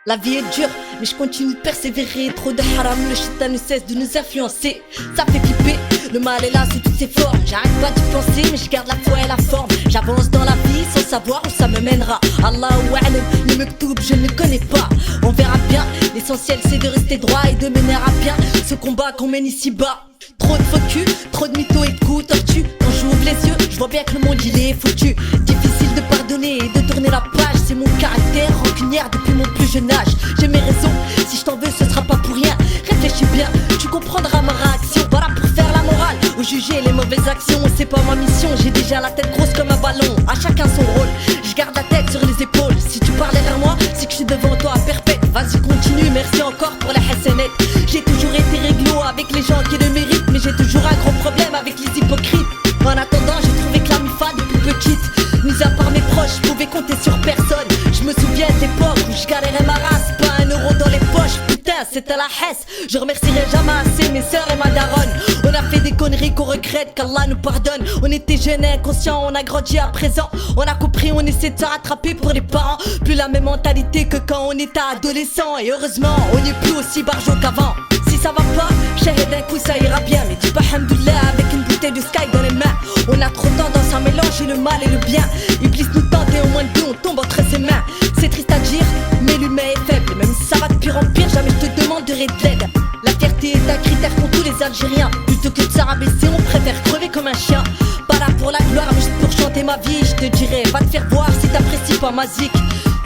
La vie est dure, mais je continue de persévérer. Trop de haram, le shaitan ne cesse de nous influencer. Ça fait flipper, le mal est là sous toutes ses formes. J'arrête pas d'y penser, mais je garde la foi et la forme. J'avance dans la vie sans savoir où ça me mènera. Allahu a'lam, le mektoub je ne le connais pas. On verra bien, l'essentiel c'est de rester droit et de mener à bien ce combat qu'on mène ici bas. Trop de faux cul, trop de mythos et de coups tortus. Quand j'ouvre les yeux, je vois bien que le monde il est foutu. Difficile de pardonner et de tourner la page. C'est mon caractère rancunière depuis mon plus jeune âge. J'ai mes raisons, si je t'en veux ce sera pas pour rien. Réfléchis bien, tu comprendras ma réaction. Voilà pour faire la morale ou juger les mauvaises actions. C'est pas ma mission, j'ai déjà la tête grosse comme un ballon. À chacun son rôle, je garde la tête sur les épaules. Si tu parles derrière moi, c'est que je suis devant toi à perpète. Vas-y continue, merci encore pour la hassanet. J'ai toujours été réglo avec les gens qui le méritent, mais j'ai toujours un gros problème avec les hypocrites. En attendant, j'ai trouvé que la mifa depuis petite, mis à part mes proches, je pouvais compter sur personne. Je me souviens d'époque où je galérais ma race, pas un euro dans les poches, putain c'était la hesse. Je remercierai jamais assez mes sœurs et ma daronne. On a fait des conneries qu'on regrette, qu'Allah nous pardonne. On était jeunes et inconscients, on a grandi à présent. On a compris, on essaie de se rattraper pour les parents. Plus la même mentalité que quand on était adolescent. Et heureusement, on n'est plus aussi barjot qu'avant. Si ça va pas, shahid d'un coup ça ira bien. Mais dis pas hamdoullah avec une bouteille de sky dans les mains. On a trop tendance à mélanger le mal et le bien. Iblis nous tente et au moins de deux on tombe entre ses mains. C'est triste à dire, mais l'humain est faible. Même si ça va de pire en pire, jamais je te demanderai de l'aide. La fierté est un critère pour tous les Algériens. Plutôt que de se rabaisser, on préfère crever comme un chien. Pas là pour la gloire, mais juste pour chanter ma vie. Je te dirais, va te faire voir si t'apprécies pas ma zik.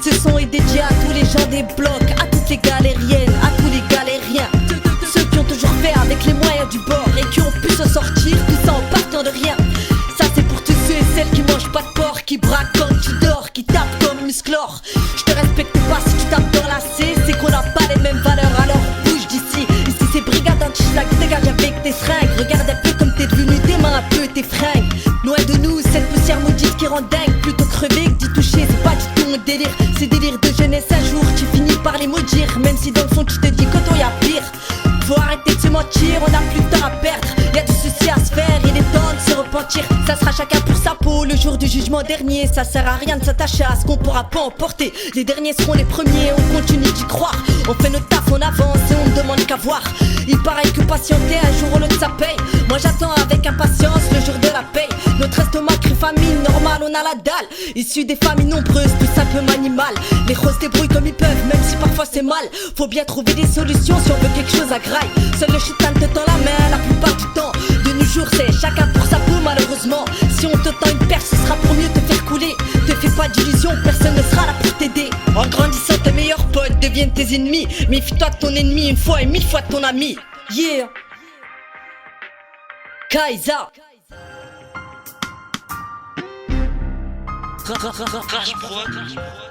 Ce son est dédié à tous les gens des blocs, à toutes les galériennes, à tous les galériens. Ceux qui ont toujours fait avec les moyens du bord et qui ont pu se sortir, tout ça en partant de rien. Ça c'est pour tous ceux et celles qui mangent pas de porc, qui braquent comme tu dors, qui tapent comme Musclor. Je te respecte pas si tu tapes dans la C, c'est qu'on n'a pas les mêmes valeurs, alors bouge d'ici. Ici c'est brigade anti-schlag, dégage avec tes seringues. Regarde un peu comme t'es devenu, démain un peu tes fringues. Loin de nous cette poussière maudite qui rend dingue. Plutôt crever que d'y toucher, c'est pas du tout mon délire. C'est délire de jeunesse, un jour tu finis par les maudire. Même si dans le fond tu te dis que toi y'a pire. Faut arrêter de se mentir, on a plus de temps à perdre. Y'a du souci à se faire, il est temps de se repentir. Ça sera chacun pour sa peau, le jour du jugement dernier. Ça sert à rien de s'attacher à ce qu'on pourra pas emporter. Les derniers seront les premiers, on continue d'y croire. On fait notre taf, on avance et on ne demande qu'à voir. Il paraît que patienter un jour ou l'autre ça paye. Moi j'attends avec impatience le jour de la paye. Notre estomac crie famine, normal on a la dalle. Issus des familles nombreuses, tout simplement animal. Les roses débrouillent comme ils peuvent, même si parfois c'est mal. Faut bien trouver des solutions si on veut quelque chose à graille. Seul le shaitan te tend la main la plupart du temps. De nos jours c'est chacun pour sa peau malheureusement. Si on te tend une perche ce sera pour mieux te faire couler. Te fais pas d'illusions, personne ne sera là pour t'aider. En grandissant tes meilleurs potes deviennent tes ennemis. Méfie-toi de ton ennemi une fois et 1000 fois de ton ami. Yeah Kaiza Crash Prod.